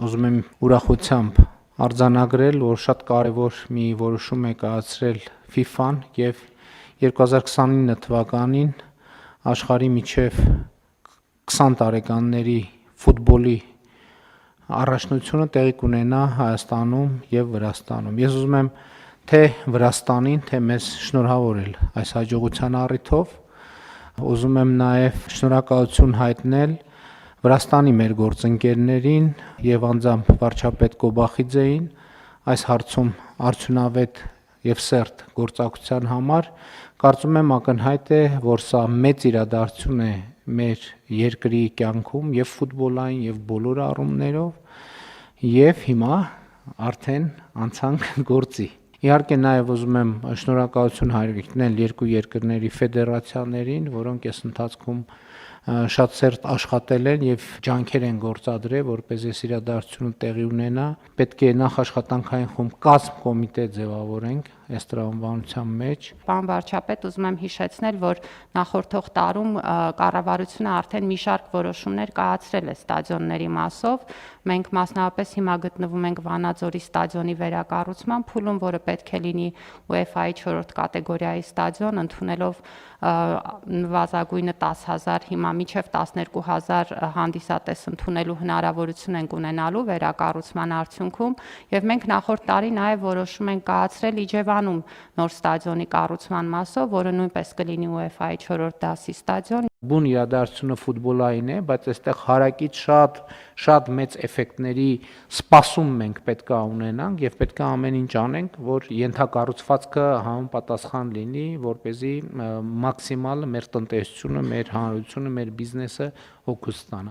ուզում եմ ուրախությամբ արձանագրել, որ շատ կարևոր մի որոշում է կայացրել FIFA-ն եւ 2029 թվականին աշխարհի միջև 20 տարեկանների ֆուտբոլի առաջնությունը տեղի կունենա Հայաստանում եւ Վրաստանում։ Ես ուզում եմ թե Վրաստանին, թե մեզ շնորհավորել այս հաջողության առիթով։ Ուզում եմ նաեւ շնորհակալություն հայտնել Վրաստանի մեր գործընկերներին եւ անձամբ վարչապետ Կոբախիձեին այս հարցում արդյունավետ եւ սերտ գործակցության համար։ Կարծում եմ ակնհայտ է, որ սա մեծ իրադարձություն է մեր երկրի կյանքում եւ ֆուտբոլային եւ բոլոր առումներով եւ հիմա արդեն անցանք գործի։ Իհարկե նաև ուզում եմ շնորհակալություն հայտնել երկու երկրների ֆեդերացիաներին, որոնք այս ընթացքում շատ սերտ աշխատել են եւ ջանքեր են գործադրել, որպեսզի այս իրադարձությունը տեղի ունենա։ Պետք է նախ աշխատանքային խումբ կազմ կոմիտե ձևավորենք այս տրամաբանության մեջ։ Պարոն վարչապետ, ուզում եմ հիշեցնել, որ նախորդող տարում կառավարությունը արդեն մի շարք որոշումներ կայացրել է ստադիոնների մասով։ Մենք մասնավորապես հիմա գտնվում ենք Վանաձորի ստադիոնի վերակառուցման փուլում, որը պետք է լինի UEFA-ի 4-րդ կատեգորիայի ստադիոն, ընդունելով նվազագույնը 10,000, հիմա մինչև 12,000 հանդիսատես ընդունելու հնարավորություն ենք ունենալու վերակառուցման արդյունքում, եւ մենք նախորդ տարի նաեւ որոշում ենք կայացրել Իջևանում նոր ստադիոնի կառուցման մասով, որը նույնպես կլինի UEFA-ի 4-րդ դասի ստադիոն։ Բուն իրադարձությունը ֆուտբոլային է, բայց այստեղ հարակից շատ մեծ էֆեկտների սպասում մենք պետք է ունենանք եւ պետք է ամեն ինչ անենք, որ ենթակառուցվածքը համապատասխան լինի, որպեսզի մաքսիմալ մեր տնտեսությունը, մեր հանրությունը, մեր բիզնեսը օգուտ ստանա։